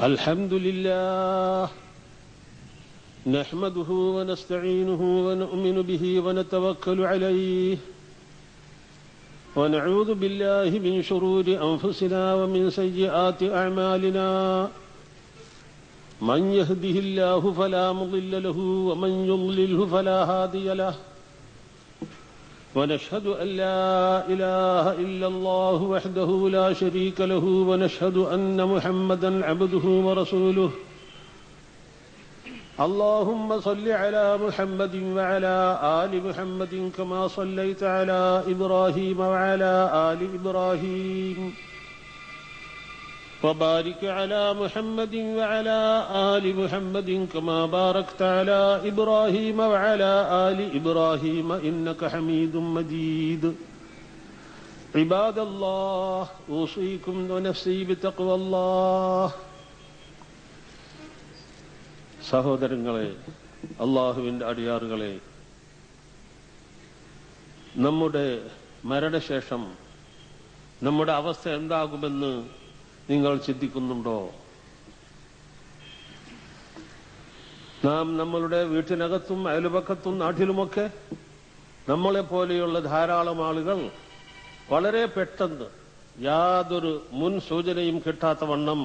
الحمد لله نحمده ونستعينه ونؤمن به ونتوكل عليه ونعوذ بالله من شرور أنفسنا ومن سيئات أعمالنا من يهده الله فلا مضل له ومن يضلله فلا هادي له ونشهد أن لا إله إلا الله وحده لا شريك له ونشهد أن محمدا عبده ورسوله اللهم صل على محمد وعلى آل محمد كما صليت على إبراهيم وعلى آل إبراهيم وبارك على محمد وعلى آل محمد كما باركت على إبراهيم وعلى آل إبراهيم إنك حميد مجيد عباد الله أوصيكم ونفسي بتقوى الله സഹോദരങ്ങളെ, അള്ളാഹുവിൻ്റെ അടിയാറുകളെ, നമ്മുടെ മരണശേഷം നമ്മുടെ അവസ്ഥ എന്താകുമെന്ന് നിങ്ങൾ ചിന്തിക്കുന്നുണ്ടോ? നാം നമ്മളുടെ വീട്ടിനകത്തും അയൽപക്കത്തും നാട്ടിലുമൊക്കെ നമ്മളെപ്പോലെയുള്ള ധാരാളം ആളുകൾ വളരെ പെട്ടെന്ന് യാതൊരു മുൻ സൂചനയും കിട്ടാത്ത വണ്ണം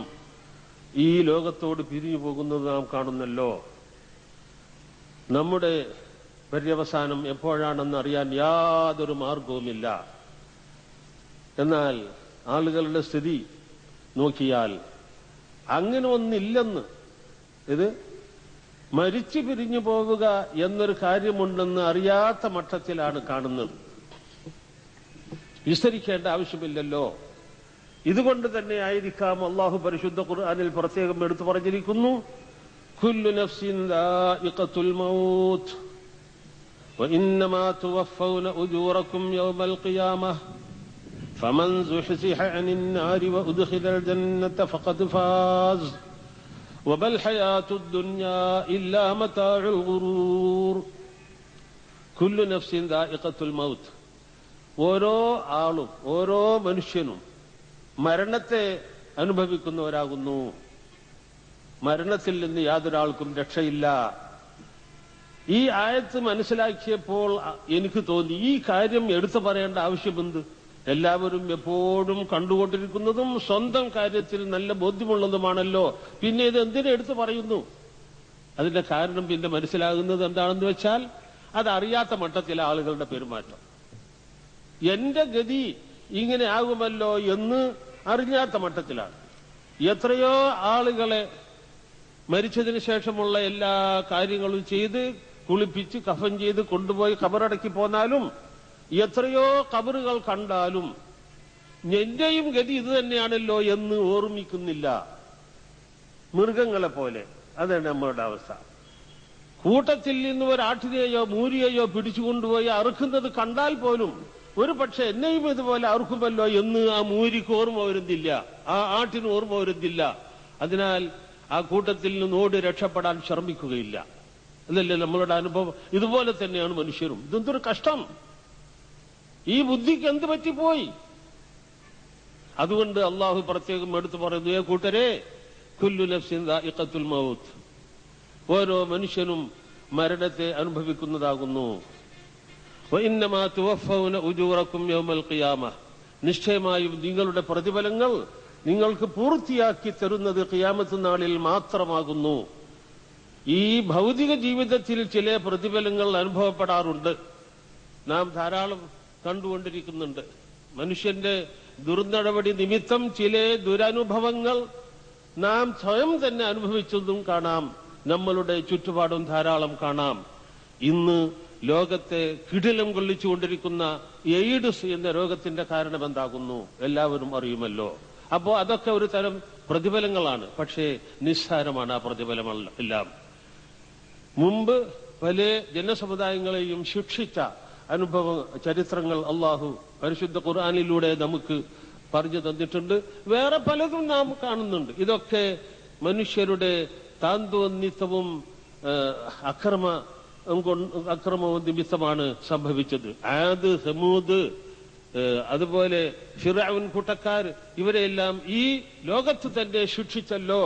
ഈ ലോകത്തോട് പിരിഞ്ഞു പോകുന്നത് നാം കാണുന്നല്ലോ. നമ്മുടെ പര്യവസാനം എപ്പോഴാണെന്ന് അറിയാൻ യാതൊരു മാർഗവുമില്ല. എന്നാൽ ആളുകളുടെ സ്ഥിതി നോക്കിയാൽ അങ്ങനെ ഒന്നില്ലെന്ന്, ഇത് മരിച്ചു പിരിഞ്ഞു പോവുക എന്നൊരു കാര്യമുണ്ടെന്ന് അറിയാത്ത മട്ടത്തിലാണ് കാണുന്നത്. വിസ്തരിക്കേണ്ട ആവശ്യമില്ലല്ലോ. ഇതുകൊണ്ട് തന്നെ ആയിരിക്കാം അള്ളാഹു പരിശുദ്ധ ഖുർആനിൽ പ്രത്യേകം എടുത്തു പറഞ്ഞിരിക്കുന്നു, കുല്ലു നഫ്സിൻ ദാഇഖത്തുൽ മൗത്ത് വഇന്നമാ തുവഫൗന ഉജൂറകും യൗമൽ ഖിയാമഹ് ഫമൻ സുഹ്സിഹ അനിൻ നാരി വഉദ്ഖിലൽ ജന്നത ഫഖദ് ഫാസ് വമൽ ഹയാത്തുദ് ദുനിയാ ഇല്ലാ മതാഉൽ ഗുറൂർ. കുല്ലു നഫ്സിൻ ദാഇഖത്തുൽ മൗത്ത്, ഓരോ ആളും ഓരോ മനുഷ്യനും മരണത്തെ അനുഭവിക്കുന്നവരാകുന്നു. മരണത്തിൽ നിന്ന് യാതൊരാൾക്കും രക്ഷയില്ല. ഈ ആയത്ത് മനസ്സിലാക്കിയപ്പോൾ എനിക്ക് തോന്നി, ഈ കാര്യം എടുത്തു പറയേണ്ട ആവശ്യമെന്ത്? എല്ലാവരും എപ്പോഴും കണ്ടുകൊണ്ടിരിക്കുന്നതും സ്വന്തം കാര്യത്തിൽ നല്ല ബോധ്യമുള്ളതുമാണല്ലോ, പിന്നെ ഇത് എന്തിനു എടുത്തു പറയുന്നു? അതിന്റെ കാരണം പിന്നെ മനസ്സിലാകുന്നത് എന്താണെന്ന് വെച്ചാൽ, അതറിയാത്ത മട്ടത്തിലെ ആളുകളുടെ പെരുമാറ്റം. എന്റെ ഗതി ഇങ്ങനെ ആകുമല്ലോ എന്ന് അറിഞ്ഞാത്ത മട്ടത്തിലാണ്. എത്രയോ ആളുകളെ മരിച്ചതിന് ശേഷമുള്ള എല്ലാ കാര്യങ്ങളും ചെയ്ത് കുളിപ്പിച്ച് കഫൻ ചെയ്ത് കൊണ്ടുപോയി ഖബറടക്കി പോന്നാലും, എത്രയോ ഖബറുകൾ കണ്ടാലും എന്റെയും ഗതി ഇത് തന്നെയാണല്ലോ എന്ന് ഓർമ്മിക്കുന്നില്ല. മൃഗങ്ങളെ പോലെ അതാണ് നമ്മളുടെ അവസ്ഥ. കൂട്ടത്തിൽ നിന്ന് ഒരാട്ടിനെയോ മൂരിയെയോ പിടിച്ചുകൊണ്ടുപോയി അറുക്കുന്നത് കണ്ടാൽ പോലും ഒരു പക്ഷെ എന്നെയും ഇതുപോലെ അറുക്കുമല്ലോ എന്ന് ആ മൂരിക്ക് ഓർമ്മ വരുന്നില്ല, ആ ആട്ടിന് ഓർമ്മ വരുന്നില്ല. അതിനാൽ ആ കൂട്ടത്തിൽ നിന്ന് ഓടി രക്ഷപ്പെടാൻ ശ്രമിക്കുകയില്ല. അതല്ലേ നമ്മളുടെ അനുഭവം? ഇതുപോലെ തന്നെയാണ് മനുഷ്യരും. ഇതെന്തൊരു കഷ്ടം! ഈ ബുദ്ധിക്ക് എന്ത് പറ്റിപ്പോയി? അതുകൊണ്ട് അള്ളാഹു പ്രത്യേകം എടുത്തു പറയുന്നു, ഏ കൂട്ടരെ, കുല്ലു നഫ്സിൻ ദാഇഖത്തുൽ മൗത്ത്, ഓരോ മനുഷ്യനും മരണത്തെ അനുഭവിക്കുന്നതാകുന്നു. വഇന്നമാ തുവഫൗന ഉജൂറകും യൗമൽ ഖിയാമഹ്, നിശ്ചയമായും നിങ്ങളുടെ പ്രതിഫലങ്ങൾ നിങ്ങൾക്ക് പൂർത്തിയാക്കി തരുന്നത് ഖിയാമത്ത് നാളിൽ മാത്രമാകുന്നു. ഈ ഭൗതിക ജീവിതത്തിൽ ചില പ്രതിഫലങ്ങൾ അനുഭവപ്പെടാറുണ്ട്, നാം ധാരാളം കണ്ടുകൊണ്ടിരിക്കുന്നുണ്ട്. മനുഷ്യന്റെ ദുർനടപടി നിമിത്തം ചില ദുരനുഭവങ്ങൾ നാം സ്വയം തന്നെ അനുഭവിച്ചതും കാണാം, നമ്മളുടെ ചുറ്റുപാടും ധാരാളം കാണാം. ഇന്ന് ലോകത്തെ കിടിലം കൊള്ളിച്ചുകൊണ്ടിരിക്കുന്ന എയ്ഡ്സ് എന്ന രോഗത്തിന്റെ കാരണം എന്താകുന്നു എല്ലാവരും അറിയുമല്ലോ. അപ്പോ അതൊക്കെ ഒരു തരം പ്രതിഫലങ്ങളാണ്, പക്ഷേ നിസ്സാരമാണ് ആ പ്രതിഫലമെല്ലാം. മുമ്പ് പല ജനസമുദായങ്ങളെയും ശിക്ഷിച്ച അനുഭവ ചരിത്രങ്ങൾ അള്ളാഹു പരിശുദ്ധ ഖുർആനിലൂടെ നമുക്ക് പറഞ്ഞു തന്നിട്ടുണ്ട്. വേറെ പലതും നാം കാണുന്നുണ്ട്. ഇതൊക്കെ മനുഷ്യരുടെ താന്തോന്നിത്തവും അക്രമവും നിമിത്തമാണ് സംഭവിച്ചത്. ആദ്, സമൂദ്, അതുപോലെ ഫിർഔൻ കൂട്ടക്കാർ, ഇവരെല്ലാം ഈ ലോകത്ത് തന്നെ ശിക്ഷിച്ചല്ലോ.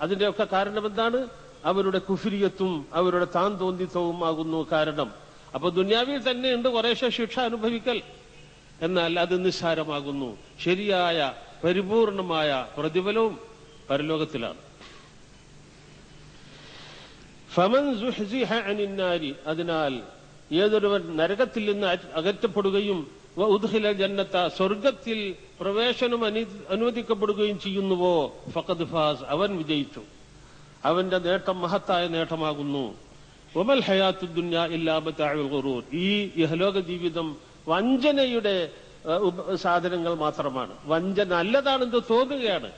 അതിന്റെയൊക്കെ കാരണം എന്താണ്? അവരുടെ കുഫ്രിയത്തും അവരുടെ താൻ തോന്നിത്തവും ആകുന്നു കാരണം. അപ്പൊ ദുനിയാവിൽ തന്നെ ഉണ്ട് കുറേശ്ശെ ശിക്ഷ അനുഭവിക്കൽ, എന്നാൽ അത് നിസ്സാരമാകുന്നു. ശരിയായ പരിപൂർണമായ പ്രതിഫലവും പരലോകത്തിലാണ്. ഫമൻ സുഹ്സിഹ അനിൻ നാരി, അതിനാൽ ഏതൊരുവൻ നരകത്തിൽ നിന്ന് അകറ്റപ്പെടുകയും ഉദ്ഖില ജന്നത, സ്വർഗത്തിൽ പ്രവേശനം അനുവദിക്കപ്പെടുകയും ചെയ്യുന്നുവോ, ഫഖദ് ഫാസ്, അവൻ വിജയിച്ചു. അവന്റെ നേട്ടം മഹത്തായ നേട്ടമാകുന്നു. വമൽ ഹയാത്തു ദുനിയ ഇല്ലാ മതാഉൽ ഖുറൂർ, ഈ ഇഹലോക ജീവിതം വഞ്ചനയുടെ സാധനങ്ങൾ മാത്രമാണ്. വഞ്ചന നല്ലതാണെന്ന് തോന്നുകയാണ്,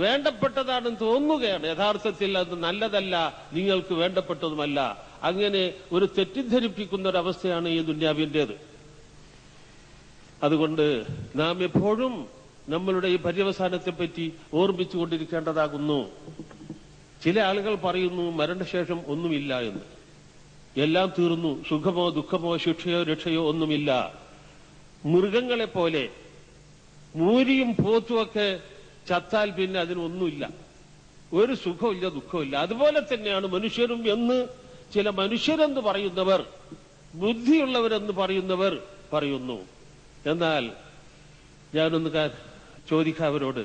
വേണ്ടപ്പെട്ടതാണെന്ന് തോന്നുകയാണ്, യഥാർത്ഥത്തിൽ അത് നല്ലതല്ല, നിങ്ങൾക്ക് വേണ്ടപ്പെട്ടതുമല്ല. അങ്ങനെ ഒരു തെറ്റിദ്ധരിപ്പിക്കുന്ന ഒരവസ്ഥയാണ് ഈ ദുന്യാവിന്റേത്. അതുകൊണ്ട് നാം എപ്പോഴും നമ്മളുടെ ഈ പര്യവസാനത്തെപ്പറ്റി ഓർമ്മിച്ചുകൊണ്ടിരിക്കേണ്ടതാകുന്നു. ചില ആളുകൾ പറയുന്നു മരണശേഷം ഒന്നുമില്ല എന്ന്. എല്ലാം തീർന്നു, സുഖമോ ദുഃഖമോ ശിക്ഷയോ രക്ഷയോ ഒന്നുമില്ല. മൃഗങ്ങളെപ്പോലെ മൂരിയും പോത്തുമൊക്കെ ചത്താൽ പിന്നെ അതിനൊന്നുമില്ല, ഒരു സുഖമില്ല ദുഃഖമില്ല. അതുപോലെ തന്നെയാണ് മനുഷ്യരും എന്ന് ചില മനുഷ്യരെന്ന് പറയുന്നവർ, ബുദ്ധിയുള്ളവരെന്ന് പറയുന്നവർ പറയുന്നു. എന്നാൽ ഞാനൊന്ന് ചോദിക്കാം അവരോട്,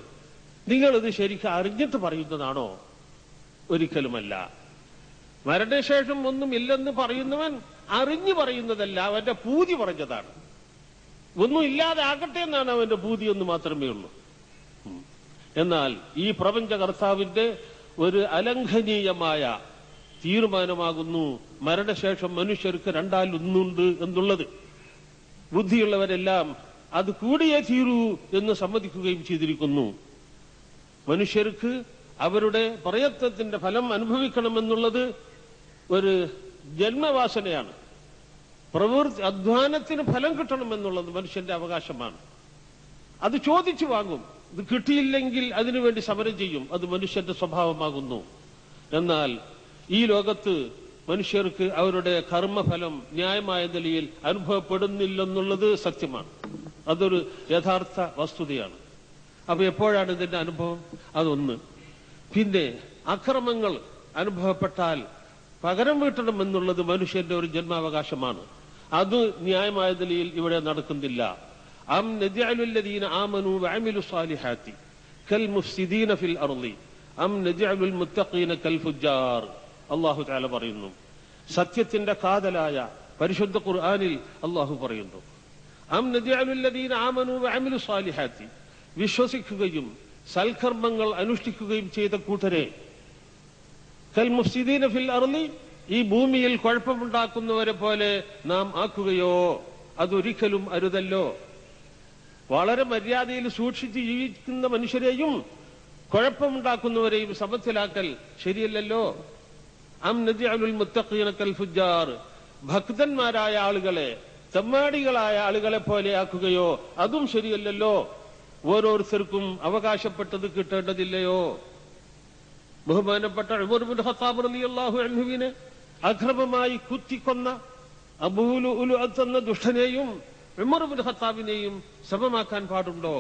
നിങ്ങളിത് ശരിക്കും അറിഞ്ഞിട്ട് പറയുന്നതാണോ? ഒരിക്കലുമല്ല. മരണശേഷം ഒന്നുമില്ലെന്ന് പറയുന്നവൻ അറിഞ്ഞു പറയുന്നതല്ല, അവന്റെ പൂതി പറഞ്ഞതാണ്. ഒന്നും ഇല്ലാതെ ആകട്ടെ എന്നാണ് അവന്റെ പൂതി എന്ന് മാത്രമേ ഉള്ളൂ. എന്നാൽ ഈ പ്രപഞ്ചകർത്താവിന്റെ ഒരു അലംഘനീയമായ തീരുമാനമാകുന്നു മരണശേഷം മനുഷ്യർക്ക് രണ്ടാലൊന്നുണ്ട് എന്നുള്ളത്. ബുദ്ധിയുള്ളവരെല്ലാം അത് കൂടിയേ തീരൂ എന്ന് സമ്മതിക്കുകയും ചെയ്തിരിക്കുന്നു. മനുഷ്യർക്ക് അവരുടെ പ്രയത്നത്തിന്റെ ഫലം അനുഭവിക്കണമെന്നുള്ളത് ഒരു ജന്മവാസനയാണ്. അധ്വാനത്തിന് ഫലം കിട്ടണമെന്നുള്ളത് മനുഷ്യന്റെ അവകാശമാണ്. അത് ചോദിച്ചു വാങ്ങും, ഇത് കിട്ടിയില്ലെങ്കിൽ അതിനുവേണ്ടി സമരം ചെയ്യും. അത് മനുഷ്യന്റെ സ്വഭാവമാകുന്നു. എന്നാൽ ഈ ലോകത്ത് മനുഷ്യർക്ക് അവരുടെ കർമ്മഫലം ന്യായമായ നിലയിൽ അനുഭവപ്പെടുന്നില്ലെന്നുള്ളത് സത്യമാണ്. അതൊരു യഥാർത്ഥ വസ്തുതയാണ്. അപ്പൊ എപ്പോഴാണ് ഇതിന്റെ അനുഭവം? അതൊന്ന്. പിന്നെ അക്രമങ്ങൾ അനുഭവപ്പെട്ടാൽ പകരം വീട്ടണമെന്നുള്ളത് മനുഷ്യന്റെ ഒരു ജന്മാവകാശമാണ്. അത് ന്യായമായ നിലയിൽ ഇവിടെ നടക്കുന്നില്ല. അം നജഅലുല്ലദീന ആമനൂ വഅമിലു സ്വാലിഹാത്തി കൽ മുഫ്സിദീന ഫിൽ അർളി അം നജഅലുൽ മുത്തഖീന കൽ ഫുജ്ജാർ. അല്ലാഹു തആല പറയുന്നു, സത്യത്തിന്റെ കാതലായ പരിശുദ്ധ ഖുർആനിൽ അല്ലാഹു പറയുന്നു, അം നജഅലുല്ലദീന ആമനൂ വഅമിലു സ്വാലിഹാത്തി, വിശ്വസിക്കുകയും സൽക്കർമ്മങ്ങൾ അനുഷ്ഠിക്കുകയും ചെയ്ത കൂട്ടരെ, കൽ മുഫ്സിദീന ഫിൽ അർളി, ഈ ഭൂമിയിൽ കുഴപ്പമുണ്ടാക്കുന്നവരെ പോലെ നാം ആക്കുകയോ? അതൊരിക്കലും അരുതല്ലോ. വളരെ മര്യാദയിൽ സൂക്ഷിച്ച് ജീവിക്കുന്ന മനുഷ്യരെയും കുഴപ്പമുണ്ടാക്കുന്നവരെയും സമത്തിലാക്കൽ ശരിയല്ലല്ലോ. അം നജഅലുൽ മുത്തഖീന കൽ ഫുജ്ജാർ, ഭക്തന്മാരായ ആളുകളെ തെമ്മാടികളായ ആളുകളെ പോലെ ആക്കുകയോ? അതും ശരിയല്ലല്ലോ. ഓരോരുത്തർക്കും അവകാശപ്പെട്ടത് കിട്ടേണ്ടതില്ലയോ? ബഹുമാനപ്പെട്ട ഉമർ ഇബ്നു ഖത്താബ് റളിയല്ലാഹു അൻഹുവിനെ അക്രമമായി കുത്തിക്കൊന്ന അബൂ ലുഅ്ലുഅത്ത് എന്ന ദുഷ്ടനെയും ഉമർ ഇബ്നു ഖത്താബിനെയും സമമാക്കാൻ പാടുണ്ടോ?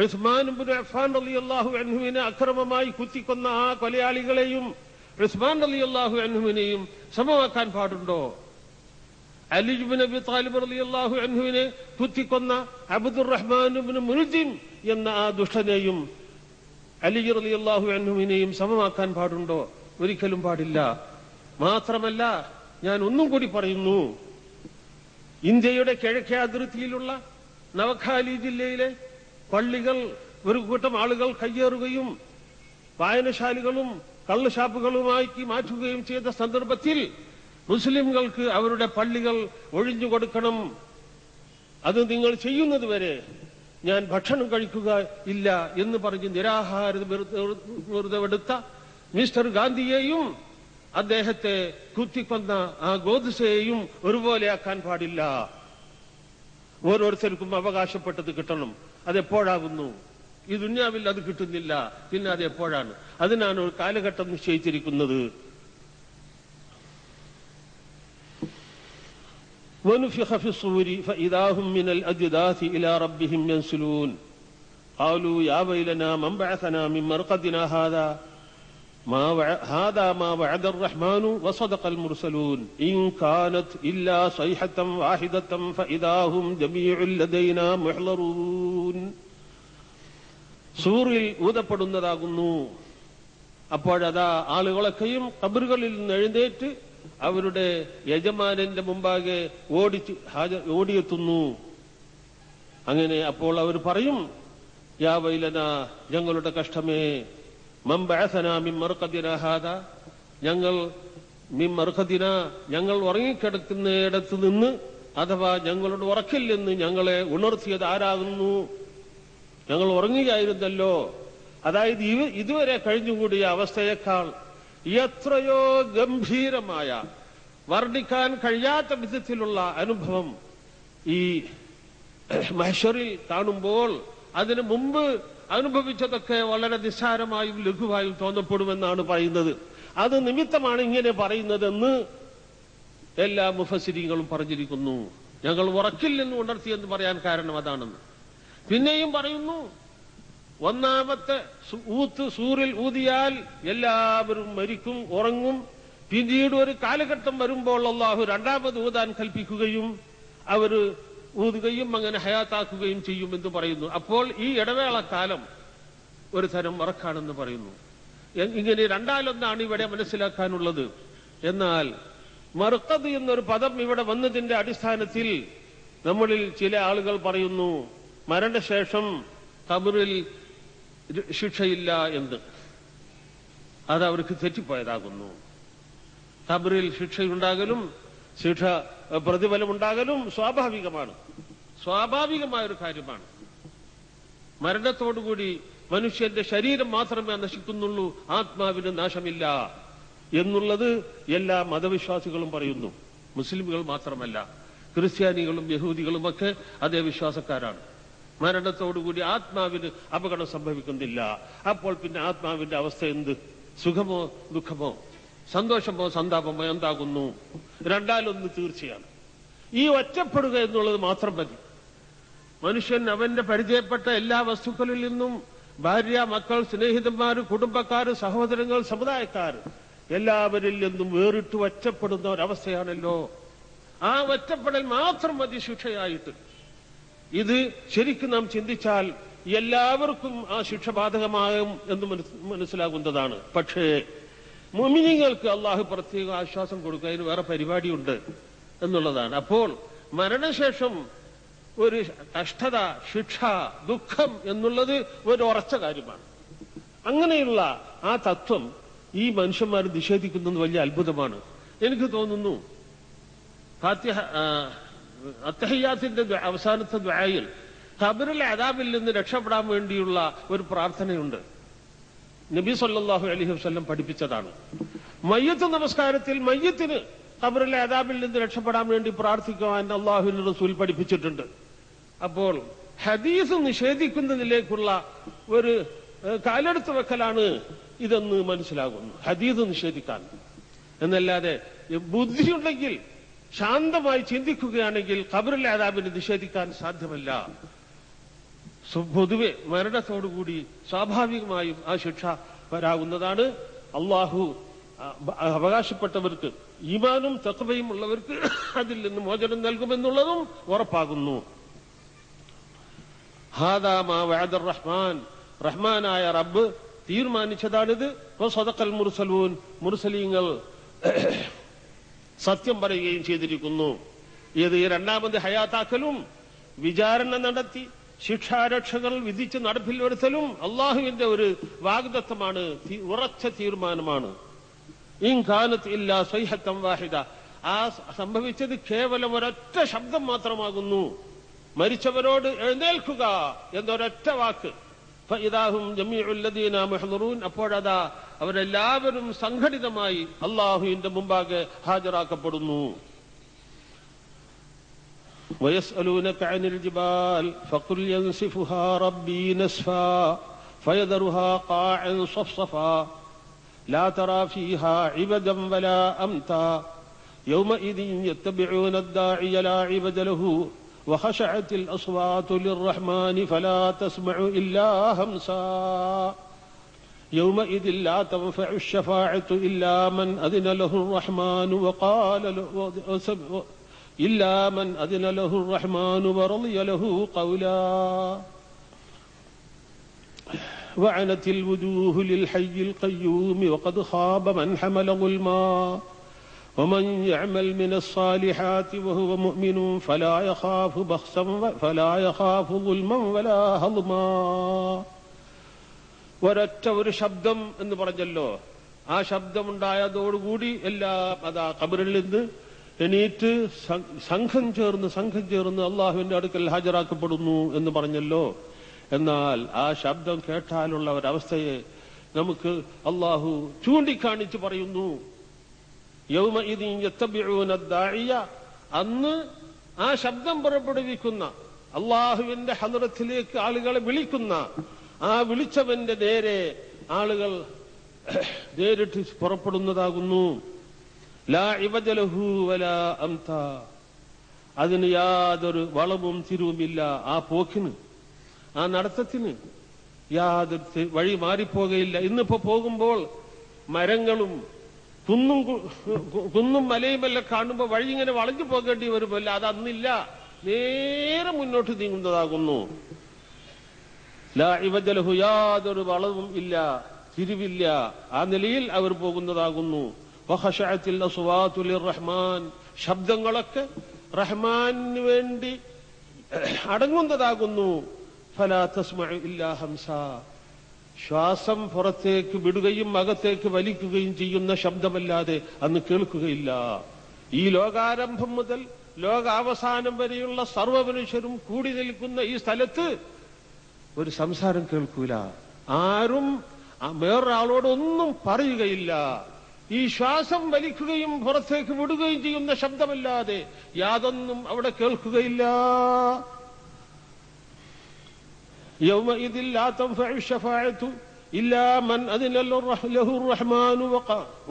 ഉസ്മാൻ ഇബ്നു അഫ്ഫാൻ റളിയല്ലാഹു അൻഹുവിനെ അക്രമമായി കുത്തിക്കൊന്ന ആ കൊലയാളികളെയും ഉസ്മാൻ റളിയല്ലാഹു അൻഹുവിനെയും സമമാക്കാൻ പാടുണ്ടോ? അലി ഇബ്നു അബി ത്വാലിബ് റളിയല്ലാഹു അൻഹുവിനെ കുത്തിക്കൊന്ന അബ്ദുറഹ്മാൻ ഇബ്നു മുൽജിം എന്ന ആ ദുഷ്ടനെയും അലി റളിയല്ലാഹു അൻഹുവിനെയും സമമാക്കാൻ പാടുണ്ടോ? ഒരിക്കലും പാടില്ല. മാത്രമല്ല, ഞാൻ ഒന്നും കൂടി പറയുന്നു, ഇന്ത്യയുടെ കിഴക്കേ അതിർത്തിയിലുള്ള നവഖാലി ജില്ലയിലെ പള്ളികൾ ഒരു കൂട്ടം ആളുകൾ കയ്യേറുകയും വായനശാലകളും കള്ളുഷാപ്പുകളുമായി മാറ്റുകയും ചെയ്ത സന്ദർഭത്തിൽ മുസ്ലിംകൾക്ക് അവരുടെ പള്ളികൾ ഒഴിഞ്ഞുകൊടുക്കണം, അത് നിങ്ങൾ ചെയ്യുന്നതുവരെ ഞാൻ ഭക്ഷണം കഴിക്കുക ഇല്ല എന്ന് പറഞ്ഞ് നിരാഹാരമെടുത്ത മിസ്റ്റർ ഗാന്ധിയെയും അദ്ദേഹത്തെ കുത്തിക്കൊന്ന ആ ഗോദ്സെയെയും ഒരുപോലെയാക്കാൻ പാടില്ല. ഓരോരുത്തർക്കും അവകാശപ്പെട്ടത് കിട്ടണം. അതെപ്പോഴാകുന്നു? ഈ ദുന്യാവിൽ അത് കിട്ടുന്നില്ല, പിന്നെ അത് എപ്പോഴാണ്? അതിനാണ് ഒരു കാലഘട്ടം നിശ്ചയിച്ചിരിക്കുന്നത്. وَنُفِخَ فِي الصُّورِ فَإِذَا هُمْ مِنَ الْأَجْدَاثِ إِلَى رَبِّهِمْ يَنْسِلُونَ. قالوا يا ويلنا من بعثنا من مرقدنا هذا ما وعد الرحمن وصدق المرسلون إن كانت إلا صيحة واحدة فإذا هم جميع لدينا محضرون. സൂറിൽ ഊതപ്പെടുന്നതാകുന്നു. അപ്പോഴതാ ആളുകളൊക്കെയും ഖബറുകളിൽ നിന്ന് എഴുന്നേറ്റ് അവരുടെ യജമാനന്റെ മുമ്പാകെ ഓടിയെത്തുന്നു. അങ്ങനെ അപ്പോൾ അവർ പറയും, യാ വൈലന, ഞങ്ങളുടെ കഷ്ടമേ, മൻ ബഅസനാ മിൻ മർഖദിനാ ഹാദാ, ഞങ്ങൾ ഉറങ്ങിക്കിടക്കുന്നിടത്ത് നിന്ന് അഥവാ ഞങ്ങളുടെ ഉറക്കിൽ നിന്ന് ഞങ്ങളെ ഉണർത്തിയത് ആരാകുന്നു? ഞങ്ങൾ ഉറങ്ങുകയായിരുന്നല്ലോ. അതായത് ഇതുവരെ കഴിഞ്ഞുകൂടിയ അവസ്ഥയേക്കാൾ എത്രയോ ഗംഭീരമായ, വർണ്ണിക്കാൻ കഴിയാത്ത വിധത്തിലുള്ള അനുഭവം ഈ മഹ്ശറിൽ കാണുമ്പോൾ അതിനു മുമ്പ് അനുഭവിച്ചതൊക്കെ വളരെ നിസ്സാരമായും ലഘുവായും തോന്നപ്പെടുമെന്നാണ് പറയുന്നത്. അത് നിമിത്തമാണ് ഇങ്ങനെ പറയുന്നതെന്ന് എല്ലാ മുഫസ്സിരീങ്ങളും പറഞ്ഞിരിക്കുന്നു. ഞങ്ങൾ ഉറക്കിൽ നിന്ന് ഉണർത്തിയെന്ന് പറയാൻ കാരണം അതാണെന്ന്. പിന്നെയും പറയുന്നു, ഒന്നാമത്തെ സൂറിൽ ഊതിയാൽ എല്ലാവരും മരിക്കും, ഉറങ്ങും. പിന്നീട് ഒരു കാലഘട്ടം വരുമ്പോൾ അല്ലാഹു രണ്ടാമത് ഊതാൻ കൽപ്പിക്കുകയും അവര് ഊതുകയും അങ്ങനെ ഹയാത്താക്കുകയും ചെയ്യുമെന്ന് പറയുന്നു. അപ്പോൾ ഈ ഇടവേള കാലം ഒരു തരം ഉറക്കാണെന്ന് പറയുന്നു. ഇങ്ങനെ രണ്ടാലൊന്നാണ് ഇവിടെ മനസ്സിലാക്കാനുള്ളത്. എന്നാൽ മർഖദ് എന്നൊരു പദം ഇവിടെ വന്നതിന്റെ അടിസ്ഥാനത്തിൽ നമ്മളിൽ ചില ആളുകൾ പറയുന്നു മരണശേഷം ഖബറിൽ ശിക്ഷയില്ല എന്ന്. അത് അവർക്ക് തെറ്റിപ്പോയതാകുന്നു. ഖബറിൽ ശിക്ഷയുണ്ടാകലും പ്രതിഫലമുണ്ടാകലും സ്വാഭാവികമായൊരു കാര്യമാണ്. മരണത്തോടുകൂടി മനുഷ്യന്റെ ശരീരം മാത്രമേ നശിക്കുന്നുള്ളൂ, ആത്മാവിന് നാശമില്ല എന്നുള്ളത് എല്ലാ മതവിശ്വാസികളും പറയുന്നു. മുസ്ലിമുകൾ മാത്രമല്ല, ക്രിസ്ത്യാനികളും യഹൂദികളുമൊക്കെ അതേ വിശ്വാസക്കാരാണ്. മരണത്തോടുകൂടി ആത്മാവിന് അപകടം സംഭവിക്കുന്നില്ല. അപ്പോൾ പിന്നെ ആത്മാവിന്റെ അവസ്ഥ എന്ത്? സുഖമോ ദുഃഖമോ, സന്തോഷമോ സന്താപമോ എന്താകുന്നു? രണ്ടാലൊന്ന് തീർച്ചയാണ്. ഈ ഒറ്റപ്പെടുക എന്നുള്ളത് മാത്രം മതി. മനുഷ്യൻ അവന്റെ പരിചയപ്പെട്ട എല്ലാ വസ്തുക്കളിൽ നിന്നും ഭാര്യ, മക്കൾ, സ്നേഹിതന്മാർ, കുടുംബക്കാർ, സഹോദരങ്ങൾ, സമുദായക്കാർ എല്ലാവരിൽ നിന്നും വേറിട്ട് ഒറ്റപ്പെടുന്ന ഒരവസ്ഥയാണല്ലോ. ആ ഒറ്റപ്പെടൽ മാത്രം മതി ശിക്ഷയായിട്ട്. ഇത് ശരിക്കും നാം ചിന്തിച്ചാൽ എല്ലാവർക്കും ആ ശിക്ഷ ബാധകമാകും എന്ന് മനസ്സിലാകുന്നതാണ്. പക്ഷേ മുഅ്മിനീങ്ങൾക്ക് അള്ളാഹു പ്രത്യേക ആശ്വാസം കൊടുക്കുക, അതിന് വേറെ പരിപാടിയുണ്ട് എന്നുള്ളതാണ്. അപ്പോൾ മരണശേഷം ഒരു കഷ്ടത, ശിക്ഷ, ദുഃഖം എന്നുള്ളത് ഒരു ഉറച്ച കാര്യമാണ്. അങ്ങനെയുള്ള ആ തത്വം ഈ മനുഷ്യന്മാർ നിഷേധിക്കുന്നത് വലിയ അത്ഭുതമാണ്. എനിക്ക് തോന്നുന്നു അത്തഹിയ്യാത്തിന്റെ അവസാനത്തെ ദുആയിൽ ഖബറിലെ അദാബിൽ നിന്ന് രക്ഷപ്പെടാൻ വേണ്ടിയുള്ള ഒരു പ്രാർത്ഥനയുണ്ട്. നബി സല്ലല്ലാഹു അലൈഹി വസല്ലം പഠിപ്പിച്ചതാണ്. മയ്യത്ത് നമസ്കാരത്തിൽ മയ്യത്തിന് ഖബറിലെ അദാബിൽ നിന്ന് രക്ഷപ്പെടാൻ വേണ്ടി പ്രാർത്ഥിക്കുവാൻ അല്ലാഹുവിന്റെ റസൂൽ പഠിപ്പിച്ചിട്ടുണ്ട്. അപ്പോൾ ഹദീസ് നിഷേധിക്കുന്നതിലേക്കുള്ള ഒരു കാലെടുത്ത് വെക്കലാണ് ഇതെന്ന് മനസ്സിലാകുന്നു. ഹദീസ് നിഷേധിക്കാൻ എന്നല്ലാതെ ബുദ്ധിയുണ്ടെങ്കിൽ, ശാന്തമായി ചിന്തിക്കുകയാണെങ്കിൽ ഖബറിലെ അദാബിനെ നിഷേധിക്കാൻ സാധ്യമല്ല. പൊതുവെ മരണത്തോടുകൂടി സ്വാഭാവികമായും ആ ശിക്ഷ വരാവുന്നതാണ്. അള്ളാഹു അവകാശപ്പെട്ടവർക്ക്, ഈമാനും തഖ്വയും ഉള്ളവർക്ക് അതിൽ നിന്ന് മോചനം നൽകുമെന്നുള്ളതും ഉറപ്പാകുന്നു. ഹാദാ മാ വഅദർ റഹ്മാൻ, റഹ്മാനായ റബ്ബ് തീരുമാനിച്ചതാണിത്. വസദഖൽ മുർസലൂൻ, മുർസലീങ്ങൾ സത്യം പറയുകയും ചെയ്തിരിക്കുന്നു. ഇത് രണ്ടാമത് ഹയാത്താക്കലും വിചാരണ നടത്തി ശിക്ഷാരക്ഷകൾ വിധിച്ച് നടപ്പിൽ വരുത്തലും അള്ളാഹുവിന്റെ ഒരു വാഗ്ദത്തമാണ്, ഉറച്ച തീരുമാനമാണ്. ഇൻ കാനത്ത് ഇല്ലാ സൈഹത്തൻ വാഹിദ, ആ സംഭവിച്ചത് കേവലം ഒരൊറ്റ ശബ്ദം മാത്രമാകുന്നു. മരിച്ചവരോട് എഴുന്നേൽക്കുക എന്നൊരൊറ്റ വാക്ക്. ഫഇദാഹും ജമീഉൽ ലദീന മുഹ്ദറൂൻ, അപ്പോഴതാ അവരെല്ലാവരും സംഘടിതമായി അള്ളാഹുവിന്റെ മുമ്പാകെ ഹാജരാക്കപ്പെടുന്നു. ويسألونك عن الجبال فقل ينسفها ربي نسفا فيذرها قاعا صفصفا لا ترى فيها عوجا ولا أمتا يومئذ يتبعون الداعي لا عوج له وخشعت الأصوات للرحمن فلا تسمع إلا همسا يومئذ لا تنفع الشفاعة إلا من أذن له الرحمن وقال إلا من أذن له الرحمن ورضي له قولا وعنت الوجوه للحي القيوم وقد خاب من حمل ظلما ومن يعمل من الصالحات وهو مؤمن فلا يخاف بخسا فلا يخاف ظلما ولا هضما. ഒരൊറ്റ ഒരു ശബ്ദം എന്ന് പറഞ്ഞല്ലോ, ആ ശബ്ദമുണ്ടായതോടുകൂടി എല്ലാം അതാ ഖബറിൽ നിന്ന് എണീറ്റ് സംഘം ചേർന്ന് അള്ളാഹുവിന്റെ അടുക്കൽ ഹാജരാക്കപ്പെടുന്നു എന്ന് പറഞ്ഞല്ലോ. എന്നാൽ ആ ശബ്ദം കേട്ടാലുള്ള ഒരവസ്ഥയെ നമുക്ക് അള്ളാഹു ചൂണ്ടിക്കാണിച്ച് പറയുന്നു. യൗമഇദിൻ യത്തബിഊന ദാഇയ, അന്ന് ആ ശബ്ദം പുറപ്പെടുവിക്കുന്ന അള്ളാഹുവിന്റെ ഹദ്റത്തിലേക്ക് ആളുകളെ വിളിക്കുന്ന ആ വിളിച്ചവന്റെ നേരെ ആളുകൾ നേരിട്ട് പുറപ്പെടുന്നതാകുന്നു. ലാ ഇവജ ലഹു വലാ അംത, അതിന് യാതൊരു വളവും തിരിവുമില്ല. ആ പോക്കിന്, ആ നടത്തത്തിന് യാതൊരു വഴി മാറിപ്പോകയില്ല. ഇന്നിപ്പോ പോകുമ്പോൾ മരങ്ങളും കുന്നും മലയുമെല്ലാം കാണുമ്പോൾ വഴി ഇങ്ങനെ വളഞ്ഞു പോകേണ്ടി വരുമല്ല, അതന്നില്ല, നേരെ മുന്നോട്ട് നീങ്ങുന്നതാകുന്നു. ലാ ഇവജ ലഹു, യാതൊരു വളവും ഇല്ല, തിരിവില്ല. ആ നിലയിൽ അവർ പോകുന്നതാകുന്നു. വഖശഅത്തിൽ അസ്വാതു ലിർറഹ്മാൻ, ശബ്ദങ്ങളൊക്കെ റഹ്മാനു വേണ്ടി അടങ്ങുന്നതാകുന്നു. ഫലാ തസ്മഉ ഇല്ലാ ഹംസാ, ശ്വാസം പുറത്തേക്ക് വിടുകയും അകത്തേക്ക് വലിക്കുകയും ചെയ്യുന്ന ശബ്ദമല്ലാതെ അന്ന് കേൾക്കുകയില്ല. ഈ ലോകാരംഭം മുതൽ ലോകാവസാനം വരെയുള്ള സർവ്വ മനുഷ്യരും കൂടി നിൽക്കുന്ന ഈ സ്ഥലത്ത് ഒരു സംസാരം കേൾക്കൂല. ആരും വേറൊരാളോടൊന്നും പറയുകയില്ല. ഈ ശ്വാസം വലിക്കുകയും പുറത്തേക്ക് വിടുകയും ചെയ്യുന്ന ശബ്ദമല്ലാതെ യാതൊന്നും അവിടെ കേൾക്കുകയില്ല. യൗമഇദിൻ ലാ തൻഫഉ ശഫാഅതു ഇല്ലാ മൻ അദിന ലഹു റഹ്മാനു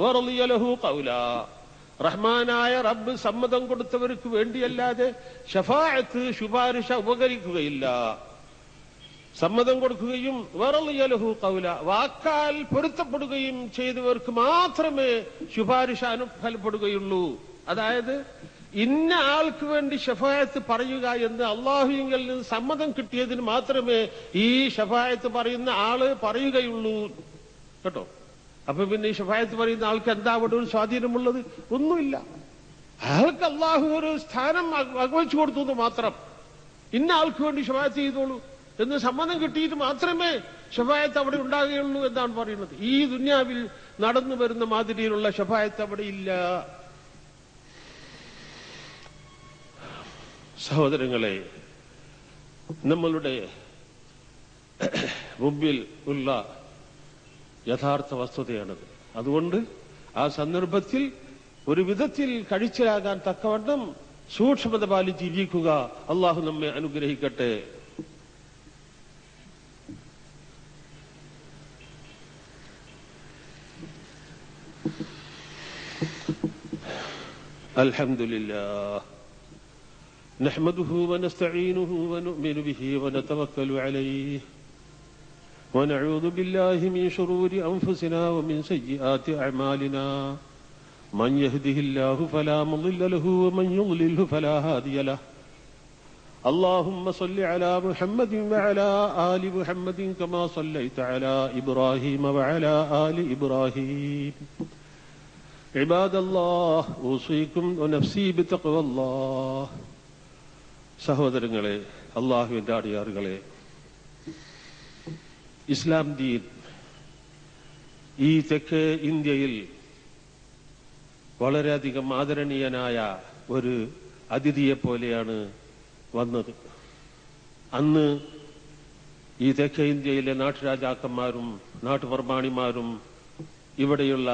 വറളിയ ലഹു ഖൗലാ, റഹ്മാനായ റബ്ബ് സമ്മതം കൊടുത്തവർക്ക് വേണ്ടിയല്ലാതെ ശഫാഅത്ത് ശുപാർശ ഉപകരിക്കുകയില്ല. സമ്മതം കൊടുക്കുകയും വറളിയ ലഹു ഖൗല, വാക്കാൽ പൊരുത്തപ്പെടുകയും ചെയ്തവർക്ക് മാത്രമേ ശുപാർശ അനുഫലപ്പെടുകയുള്ളൂ. അതായത് ഇന്ന ആൾക്ക് വേണ്ടി ശഫായത്ത് പറയുക എന്ന് അള്ളാഹുവിങ്കിൽ നിന്ന് സമ്മതം കിട്ടിയതിന് മാത്രമേ ഈ ശഫായത്ത് പറയുന്ന ആള് പറയുകയുള്ളൂ കേട്ടോ. അപ്പൊ പിന്നെ ഈ ശഫായത്ത് പറയുന്ന ആൾക്ക് എന്താ അവിടെ ഒരു സ്വാധീനമുള്ളത്? ഒന്നുമില്ല. അയാൾക്ക് അള്ളാഹു ഒരു സ്ഥാനം വകവെച്ചു കൊടുത്തു എന്ന് മാത്രം. ഇന്ന ആൾക്ക് വേണ്ടി ശഫായത്ത് ചെയ്തോളൂ എന്ന് സമ്മതം കിട്ടിയിട്ട് മാത്രമേ ശഫായത്ത് അവിടെ ഉണ്ടാകുകയുള്ളൂ എന്നാണ് പറയുന്നത്. ഈ ദുനിയാവിൽ നടന്നു വരുന്ന മാതിരിയിലുള്ള ശഫായത്ത് അവിടെ ഇല്ല. സഹോദരങ്ങളെ, നമ്മളുടെ മുമ്പിൽ ഉള്ള യഥാർത്ഥ വസ്തുതയാണത്. അതുകൊണ്ട് ആ സന്ദർഭത്തിൽ ഒരു വിധത്തിൽ കഴിച്ചിലാകാൻ തക്കവണ്ണം സൂക്ഷ്മത പാലിച്ചിരിക്കുക. അള്ളാഹു നമ്മെ അനുഗ്രഹിക്കട്ടെ. അൽഹംദുലില്ലാഹ് നഹ്മദുഹു വനസ്തഈനുഹു വനുഅ്മിനു ബിഹി വനതവക്കലു അലൈഹി വനഊദു ബില്ലാഹി മിൻ ശുറൂരി അൻഫുസിനാ വമിൻ സയ്യിആതി അഅ്മാലിനാ മൻ യഹ്ദിഹില്ലാഹു ഫലാ മുളില്ല ലഹു വമൻ യുളിൽഹു ഫലാ ഹാദിയ ലഹു. اللهم صل على محمد وعلى آل محمد كما صليت على إبراهيم وعلى آل إبراهيم. عباد الله أوصيكم ونفسي بتقوى الله. സഹോദരങ്ങളെ, അള്ളാഹുവിന്റെ അടിയാറുകളെ, ഇസ്ലാം ദീൻ ഈ തെക്കേ ഇന്ത്യയിൽ വളരെയധികം ആദരണീയനായ ഒരു അതിഥിയെ പോലെയാണ് വന്നത്. അന്ന് ഈ തെക്കേ ഇന്ത്യയിലെ നാട്ടുരാജാക്കന്മാരും നാട്ടുപ്രമാണിമാരും ഇവിടെയുള്ള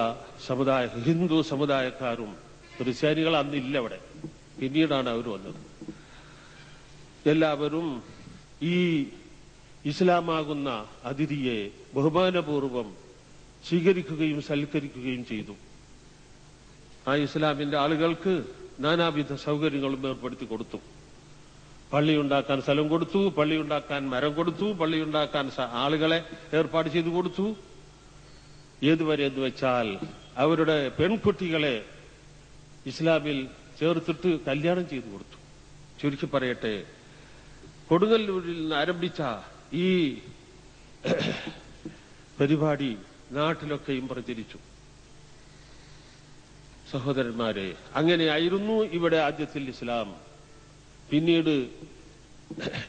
ഹിന്ദു സമുദായക്കാരും ക്രിസ്ത്യാനികൾ അന്നില്ല അവിടെ, പിന്നീടാണ് അവർ വന്നത്. എല്ലാവരും ഈ ഇസ്ലാമാകുന്ന അതിഥിയെ ബഹുമാനപൂർവം സ്വീകരിക്കുകയും സൽക്കരിക്കുകയും ചെയ്തു. ആ ഇസ്ലാമിന്റെ ആളുകൾക്ക് നാനാവിധ സൗകര്യങ്ങളും ഏർപ്പെടുത്തി കൊടുത്തു. പള്ളിയുണ്ടാക്കാൻ സ്ഥലം കൊടുത്തു, പള്ളിയുണ്ടാക്കാൻ മരം കൊടുത്തു, പള്ളിയുണ്ടാക്കാൻ ആളുകളെ ഏർപ്പാട് ചെയ്തു കൊടുത്തു. ഏതുവരെ എന്ന് വെച്ചാൽ അവരുടെ പെൺകുട്ടികളെ ഇസ്ലാമിൽ ചേർത്തിട്ട് കല്യാണം ചെയ്തു കൊടുത്തു. ചുരുക്കി പറയട്ടെ, കൊടുങ്ങല്ലൂരിൽ നിന്ന് ആരംഭിച്ച ഈ പരിപാടി നാട്ടിലൊക്കെയും പ്രചരിച്ചു. സഹോദരന്മാരെ, അങ്ങനെയായിരുന്നു ഇവിടെ ആദ്യത്തിൽ ഇസ്ലാം. പിന്നീട്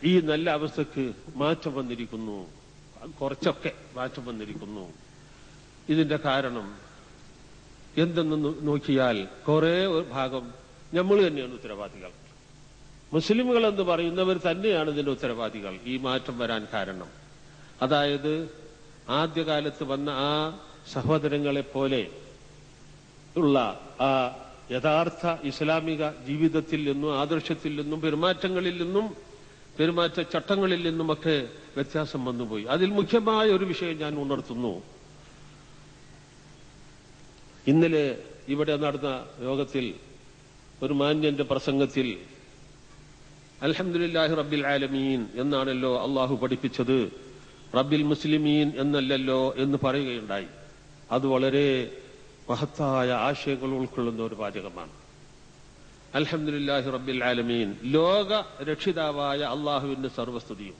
ഈ നല്ല അവസ്ഥക്ക് മാറ്റം വന്നിരിക്കുന്നു, കുറച്ചൊക്കെ മാറ്റം വന്നിരിക്കുന്നു. ഇതിന്റെ കാരണം എന്തെന്ന് നോക്കിയാൽ കുറെ ഭാഗം നമ്മൾ തന്നെയാണ് ഉത്തരവാദികൾ. മുസ്ലിമുകൾ എന്ന് പറയുന്നവർ തന്നെയാണ് ഇതിന്റെ ഉത്തരവാദികൾ. ഈ മാറ്റം വരാൻ കാരണം, അതായത് ആദ്യകാലത്ത് വന്ന ആ സഹോദരങ്ങളെ പോലെ ഉള്ള ആ യഥാർത്ഥ ഇസ്ലാമിക ജീവിതത്തിൽ നിന്നും ആദർശത്തിൽ നിന്നും പെരുമാറ്റങ്ങളിൽ നിന്നും പെരുമാറ്റച്ചട്ടങ്ങളിൽ നിന്നുമൊക്കെ വ്യത്യാസം വന്നുപോയി. അതിൽ മുഖ്യമായ ഒരു വിഷയം ഞാൻ ഉണർത്തുന്നു. ഇന്നലെ ഇവിടെ നടന്ന യോഗത്തിൽ ഒരു മാന്യന്റെ പ്രസംഗത്തിൽ അൽഹംദുലില്ലാഹി റബ്ബിൽ ആലമീൻ എന്നാണല്ലോ അള്ളാഹു പഠിപ്പിച്ചത്, റബ്ബിൽ മുസ്ലിമീൻ എന്നല്ലല്ലോ എന്ന് പറയുകയുണ്ടായി. അത് വളരെ മഹത്തായ ആശയങ്ങൾ ഉൾക്കൊള്ളുന്ന ഒരു വാചകമാണ്. അൽഹംദുലില്ലാഹി റബ്ബിൽ ആലമീൻ, ലോക രക്ഷിതാവായ അള്ളാഹുവിന്റെ സർവസ്തുതിയും.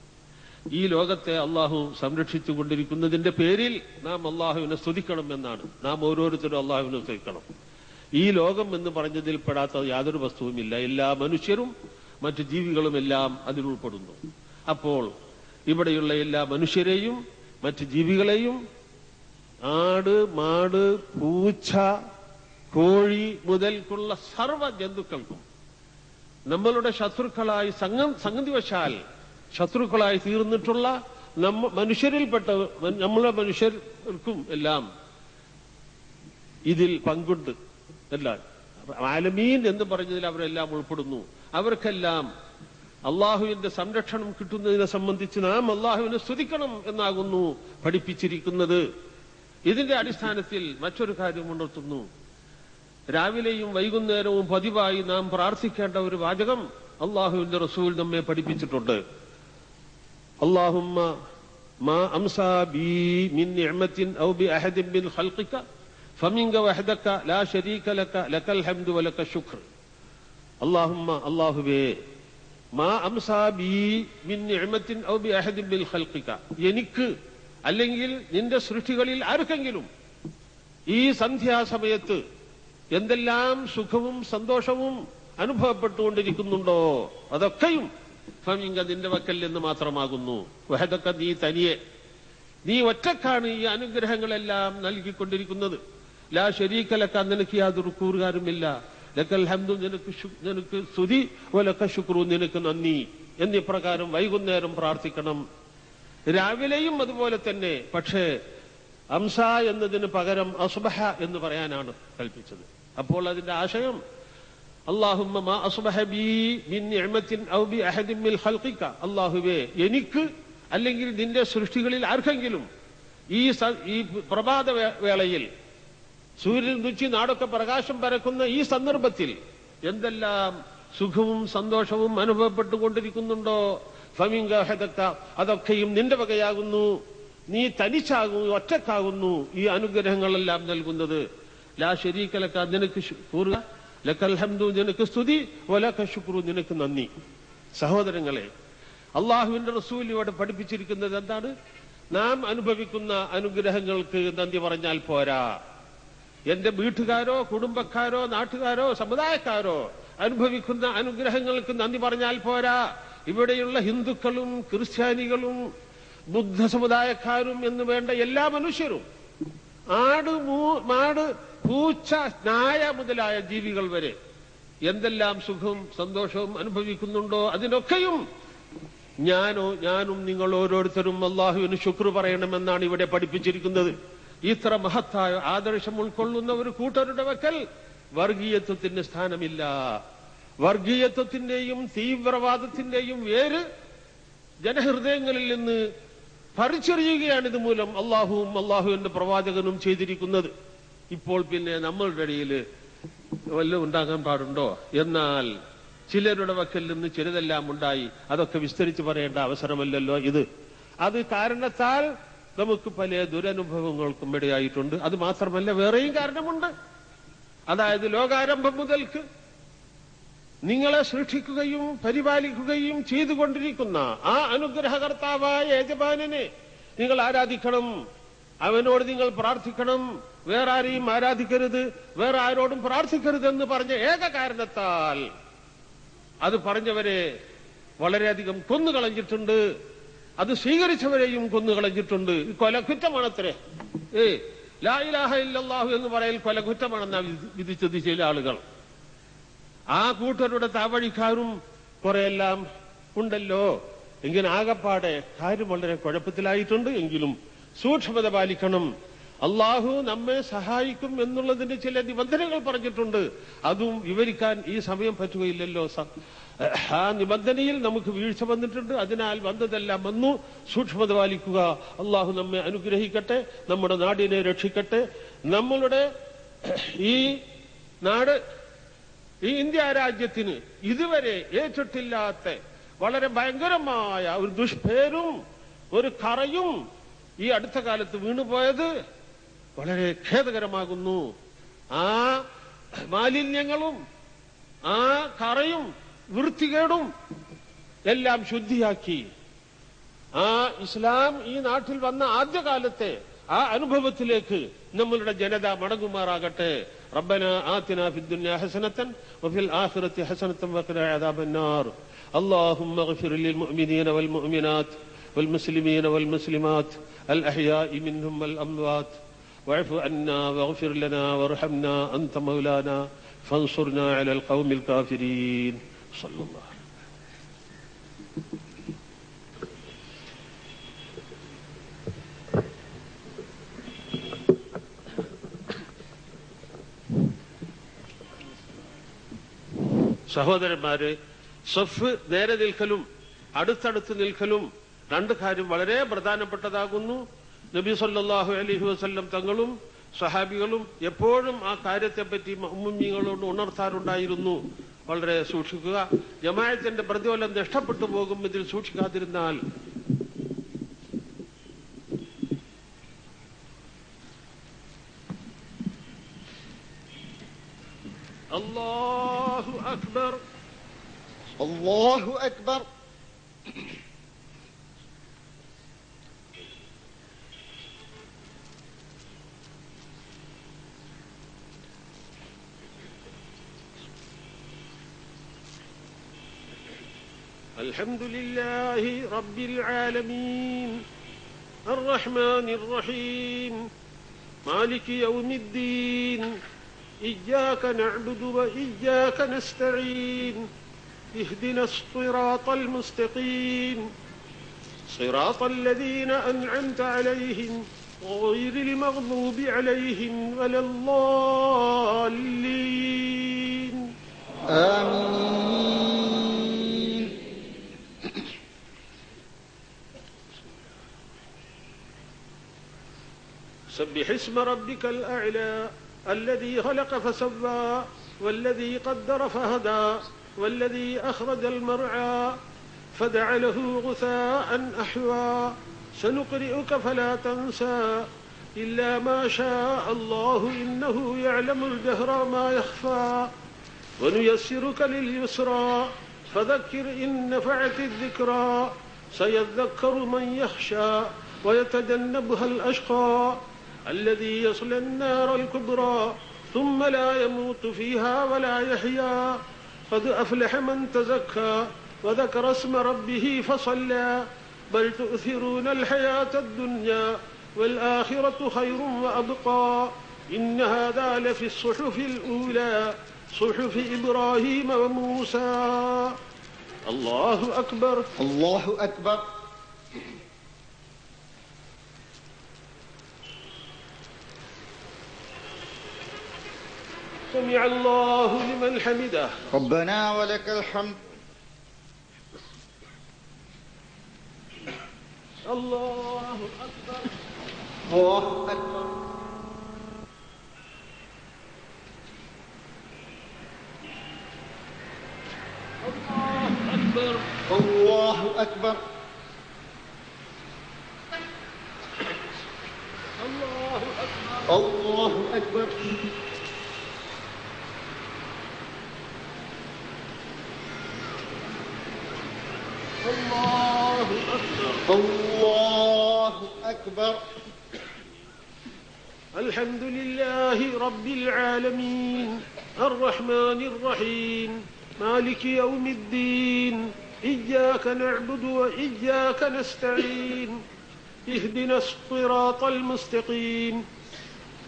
ഈ ലോകത്തെ അള്ളാഹു സംരക്ഷിച്ചുകൊണ്ടിരിക്കുന്നതിന്റെ പേരിൽ നാം അള്ളാഹുവിനെ സ്തുതിക്കണം എന്നാണ്. നാം ഓരോരുത്തരും അള്ളാഹുവിനെ സ്തുതിക്കണം. ഈ ലോകം എന്ന് പറഞ്ഞതിൽ പെടാത്ത യാതൊരു വസ്തുവുമില്ല. എല്ലാ മനുഷ്യരും മറ്റു ജീവികളുമെല്ലാം അതിലുൾപ്പെടുന്നു. അപ്പോൾ ഇവിടെയുള്ള എല്ലാ മനുഷ്യരെയും മറ്റു ജീവികളെയും ആട്, മാട്, പൂച്ച, കോഴി മുതൽക്കുള്ള സർവ്വ ജന്തുക്കൾക്കും നമ്മളുടെ ശത്രുക്കളായി സംഗതിവശാൽ ശത്രുക്കളായി തീർന്നിട്ടുള്ള മനുഷ്യരിൽപ്പെട്ട നമ്മളെ മനുഷ്യർക്കും എല്ലാം ഇതിൽ പങ്കുണ്ട്. എല്ലാം ആലമീൻ എന്ന് പറഞ്ഞതിൽ അവരെല്ലാം ഉൾപ്പെടുന്നു. അവർക്കെല്ലാം അള്ളാഹുവിന്റെ സംരക്ഷണം കിട്ടുന്നതിനെ സംബന്ധിച്ച് നാം അള്ളാഹുവിനെ സ്തുതിക്കണം എന്നാകുന്നു പഠിപ്പിച്ചിരിക്കുന്നത്. ഇതിന്റെ അടിസ്ഥാനത്തിൽ മറ്റൊരു കാര്യം ഉണർത്തുന്നു. രാവിലെയും വൈകുന്നേരവും പതിവായി നാം പ്രാർത്ഥിക്കേണ്ട ഒരു വാചകം അള്ളാഹുവിന്റെ റസൂൽ നമ്മെ പഠിപ്പിച്ചിട്ടുണ്ട്. അല്ലാഹുമ്മ മാ അംസാ ബി മിൻ നിഅമത്തിൻ ഔ ബി അഹദിൻ മിൻ ഖൽഖിക ഫമിൻക വഹദക ലാ ശരീക ലക ലക്കൽ ഹംദു വലക ശുക്ർ. അല്ലാഹുമ്മ, അല്ലാഹുവേ, മാ അംസാ ബി മിൻ നിഅമത്തിൻ ഔ ബി അഹദിൻ മിൻ ഖൽഖിക, എനിക്ക് അല്ലെങ്കിൽ നിന്റെ സൃഷ്ടികളിൽ ആർക്കെങ്കിലും ഈ സന്ധ്യാസമയത്ത് എന്തെല്ലാം സുഖവും സന്തോഷവും അനുഭവപ്പെട്ടുകൊണ്ടിരിക്കുന്നുണ്ടോ അതൊക്കെയും ഫമിങ്ക നിന്റെ വക്കൽ നിന്ന് മാത്രമാകുന്നു. വഹദക, നീ തനിയെ, നീ ഒറ്റക്കാണ് ഈ അനുഗ്രഹങ്ങളെല്ലാം നൽകിക്കൊണ്ടിരിക്കുന്നത്. ലാ ശരീക ലക, നിനക്ക് യാതൊരു കൂറുകാരുമില്ല. ലക്കൽ ഹംദു, നിനക്ക് സ്തുതി, വലക ശുക്രു, നിനക്ക് നന്ദി എന്നിപ്രകാരം വൈകുന്നേരം പ്രാർത്ഥിക്കണം. രാവിലെയും അതുപോലെ തന്നെ. പക്ഷേ അംസ എന്നതിന് പകരം അസ്ബഹ എന്ന് പറയാനാണ് കൽപ്പിച്ചത്. അപ്പോൾ അതിന്റെ ആശയം അല്ലാഹുമ്മ മാ അസ്ബഹ ബി മിൻ നിഅമത്തിൻ ഔ ബി അഹദിൻ മിൻ ഖൽഖിക, അല്ലാഹുവേ, എനിക്ക് അല്ലെങ്കിൽ നിന്റെ സൃഷ്ടികളിൽ ആർക്കെങ്കിലും ഈ പ്രഭാത വേളയിൽ സൂര്യൻ ഉദിച്ച് നാടൊക്കെ പ്രകാശം പരക്കുന്ന ഈ സന്ദർഭത്തിൽ എന്തെല്ലാം സുഖവും സന്തോഷവും അനുഭവപ്പെട്ടുകൊണ്ടിരിക്കുന്നുണ്ടോ ഫമിങ്ക വഹദക, അതൊക്കെയും നിന്റെ വകയാകുന്നു. നീ തനിച്ചാകുന്നു, ഒറ്റക്കാകുന്നു ഈ അനുഗ്രഹങ്ങളെല്ലാം നൽകുന്നത്. ലാ ശരീക ലക, നിനക്ക് കൂറുക, ലക്കൽ ഹംദു, നിനക്ക് സ്തുതി, വലക ശുക്രു, നിനക്ക് നന്ദി. സഹോദരങ്ങളെ, അള്ളാഹുവിന്റെ റസൂൽ ഇവിടെ പഠിപ്പിച്ചിരിക്കുന്നത് എന്താണ്? നാം അനുഭവിക്കുന്ന അനുഗ്രഹങ്ങൾക്ക് നന്ദി പറഞ്ഞാൽ പോരാ. എന്റെ വീട്ടുകാരോ കുടുംബക്കാരോ നാട്ടുകാരോ സമുദായക്കാരോ അനുഭവിക്കുന്ന അനുഗ്രഹങ്ങൾക്ക് നന്ദി പറഞ്ഞാൽ പോരാ. ഇവിടെയുള്ള ഹിന്ദുക്കളും ക്രിസ്ത്യാനികളും ബുദ്ധ സമുദായക്കാരും എന്ന് വേണ്ട എല്ലാ മനുഷ്യരും, ആട്, മാട്, പൂച്ച, നായ മുതലായ ജീവികൾ വരെ എന്തെല്ലാം സുഖവും സന്തോഷവും അനുഭവിക്കുന്നുണ്ടോ അതിനൊക്കെയും ഞാനും നിങ്ങൾ ഓരോരുത്തരും അള്ളാഹുവിന് ശുക്ർ പറയണമെന്നാണ് ഇവിടെ പഠിപ്പിച്ചിരിക്കുന്നത്. ഇത്ര മഹത്തായ ആദർശം ഉൾക്കൊള്ളുന്ന ഒരു കൂട്ടരുടെ വക്കൽ വർഗീയത്വത്തിന് സ്ഥാനമില്ല. വർഗീയത്വത്തിന്റെയും തീവ്രവാദത്തിന്റെയും വേര് ജനഹൃദയങ്ങളിൽ നിന്ന് പറിച്ചെറിയുകയാണ് ഇതുമൂലം അള്ളാഹുവും അള്ളാഹുവിന്റെ പ്രവാചകനും ചെയ്തിരിക്കുന്നത്. ഇപ്പോൾ പിന്നെ നമ്മളുടെ ഇടയിൽ വല്ലതും ഉണ്ടാകാൻ പാടുണ്ടോ? എന്നാൽ ചിലരുടെ വക്കൽ നിന്ന് ചിലതെല്ലാം ഉണ്ടായി. അതൊക്കെ വിസ്തരിച്ച് പറയേണ്ട അവസരമല്ലല്ലോ ഇത്. അത് കാരണത്താൽ നമുക്ക് പല ദുരനുഭവങ്ങൾക്കും ഇടയായിട്ടുണ്ട്. അത് മാത്രമല്ല, വേറെയും കാരണമുണ്ട്. അതായത് ലോകാരംഭം മുതൽക്ക് നിങ്ങളെ സൃഷ്ടിക്കുകയും പരിപാലിക്കുകയും ചെയ്തുകൊണ്ടിരിക്കുന്ന ആ അനുഗ്രഹകർത്താവായ യജമാനനെ നിങ്ങൾ ആരാധിക്കണം. അവനോട് നിങ്ങൾ പ്രാർത്ഥിക്കണം. വേറെ ആരെയും ആരാധിക്കരുത്, വേറെ ആരോടും പ്രാർത്ഥിക്കരുതെന്ന് പറഞ്ഞ ഏക കാരണത്താൽ അത് പറഞ്ഞവരെ വളരെയധികം കൊന്നുകളഞ്ഞിട്ടുണ്ട്. അത് സ്വീകരിച്ചവരെയും കൊന്നുകളഞ്ഞിട്ടുണ്ട്. കൊല കുറ്റമാണത്രേ. ലാ ഇലാഹ ഇല്ലല്ലാഹു എന്ന് പറയൽ കൊല കുറ്റമാണെന്നാണ് വിധിച്ചത് ചില ആളുകൾ. ആ കൂട്ടരുടെ താവഴിക്കാരും കുറെയെല്ലാം ഉണ്ടല്ലോ. എങ്കിലും ആകപ്പാടെ കാര്യം വളരെ കുഴപ്പത്തിലായിട്ടുണ്ട്. എങ്കിലും സൂക്ഷ്മത പാലിക്കണം. അള്ളാഹു നമ്മെ സഹായിക്കും എന്നുള്ളതിന്റെ ചില നിബന്ധനകൾ പറഞ്ഞിട്ടുണ്ട്. അതും വിവരിക്കാൻ ഈ സമയം പറ്റുകയില്ലല്ലോ. ആ നിബന്ധനയിൽ നമുക്ക് വീഴ്ച വന്നിട്ടുണ്ട്. അതിനാൽ വന്നതെല്ലാം വന്നു. സൂക്ഷ്മത പാലിക്കുക. അള്ളാഹു നമ്മെ അനുഗ്രഹിക്കട്ടെ, നമ്മുടെ നാടിനെ രക്ഷിക്കട്ടെ. നമ്മളുടെ ഈ നാട്, ഈ ഇന്ത്യ രാജ്യത്തിന് ഇതുവരെ ഏറ്റിട്ടില്ലാത്ത വളരെ ഭയങ്കരമായ ഒരു ദുഷ്പേരും ഒരു കറയും ഈ അടുത്ത കാലത്ത് വീണുപോയത് വളരെ ഖേദകരമാകുന്നു. ആ മാലിന്യങ്ങളും ആ കറയും വൃത്തികേടും എല്ലാം ശുദ്ധിയാക്കി ആ ഇസ്ലാം ഈ നാട്ടിൽ വന്ന ആദ്യകാലത്തെ ആ അനുഭവത്തിലേക്ക് നമ്മളുടെ ജനത മടങ്ങുമാറാകട്ടെ. റബ്ബന ആതിനാ ഫിദ്ദുനിയ ഹസനതൻ വഫിൽ ആഖിറതി ഹസനതൻ വഖിനാ അദാബന്നാർ. اللهم اغفر للمؤمنين والمؤمنات والمسلمين والمسلمات الأحياء منهم والأموات واعف عنا واغفر لنا وارحمنا أنت مولانا فانصرنا على القوم الكافرين. صلى الله عليه وسلم. സഹോദരന്മാരെ, സഫ് നേരെ നിൽക്കലും അടുത്തടുത്ത് നിൽക്കലും രണ്ട് കാര്യം വളരെ പ്രധാനപ്പെട്ടതാകുന്നു. നബി സല്ലല്ലാഹു അലൈഹി വസല്ലം തങ്ങളും സഹാബികളും എപ്പോഴും ആ കാര്യത്തെപ്പറ്റി മുഅ്മിനീങ്ങളോട് ഉണർത്താറുണ്ടായിരുന്നു. വളരെ സൂക്ഷിക്കുക. ജമാഅത്തിന്റെ പ്രതിഫലം നഷ്ടപ്പെട്ടു പോകും ഇതിൽ സൂക്ഷിക്കാതിരുന്നാൽ. അല്ലാഹു അക്ബർ, അല്ലാഹു അക്ബർ. الحمد لله رب العالمين الرحمن الرحيم مالك يوم الدين إياك نعبد وإياك نستعين اهدنا الصراط المستقيم صراط الذين أنعمت عليهم غير المغضوب عليهم ولا الضالين. آمين. سبح اسم ربك الأعلى الذي خلق فسوى والذي قدر فهدى والذي أخرج المرعى فجعله غثاء أحوى سنقرئك فلا تنسى إلا ما شاء الله إنه يعلم الجهر ما يخفى ونيسرك لليسرى فذكر إن نفعت الذكرى سيذكر من يخشى ويتجنبها الأشقى الذي يصلى النار الكبرى ثم لا يموت فيها ولا يحيا قد أفلح من تزكى وذكر اسم ربه فصلى بل تؤثرون الحياة الدنيا والآخرة خير وأبقى إن هذا لفي الصحف الأولى صحف إبراهيم وموسى. الله أكبر. الله أكبر. سمع الله لمن حمده. ربنا ولك الحمد. الله أكبر. الله أكبر. أكبر. الله أكبر. الله أكبر. الله أكبر. الله أكبر. الحمد لله رب العالمين الرحمن الرحيم مالك يوم الدين إياك نعبد وإياك نستعين اهدنا الصراط المستقيم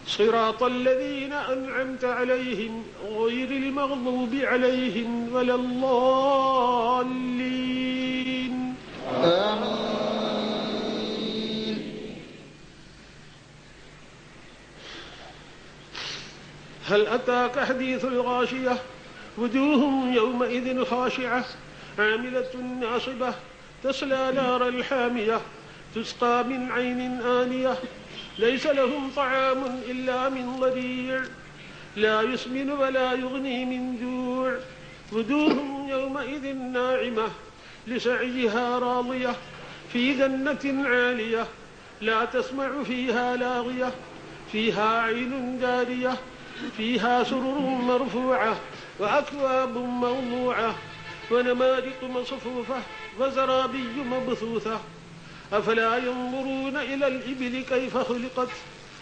صراط الذين أنعمت عليهم غير المغضوب عليهم ولا الضالين آمين. هل أتاك حديث الغاشية وجوه يومئذ خاشعة عاملة ناصبة تصلى نارا حامية تسقى من عين آنية ليس لهم طعام إلا من ضريع لا يسمن ولا يغني من جوع وجوه يومئذ ناعمة لسعيها راضية في جنة عالية لا تسمع فيها لاغية فيها عين جارية فيها سرر مرفوعة وأكواب موضوعة ونمارق مصفوفة وزرابي مبثوثة أفلا ينظرون إلى الإبل كيف خلقت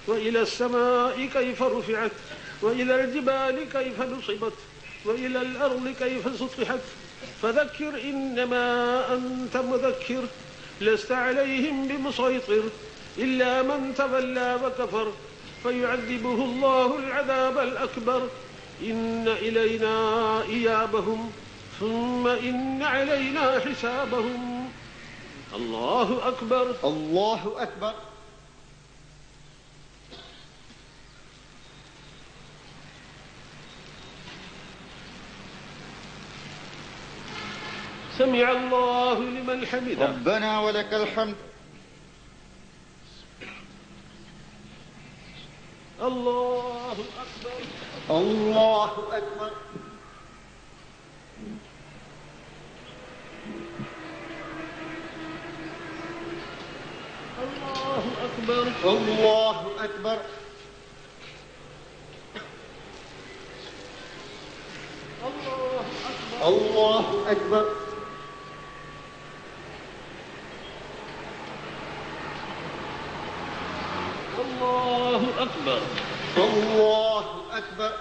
وإلى السماء كيف رفعت وإلى الجبال كيف نصبت وإلى الأرض كيف سطحت فذكر إنما أنت مذكر لست عليهم بمسيطر إلا من تولى وكفر فيعذبه الله العذاب الأكبر إن إلينا إيابهم ثم إن علينا حسابهم. الله أكبر. الله أكبر. سمع الله لمن حمده. ربنا ولك الحمد. الله أكبر. الله أكبر. الله أكبر. الله أكبر. الله أكبر. الله أكبر. الله أكبر.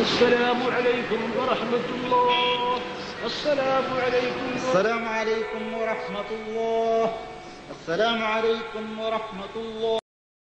السلام عليكم ورحمة الله. السلام عليكم. السلام عليكم ورحمة الله. السلام عليكم ورحمة الله.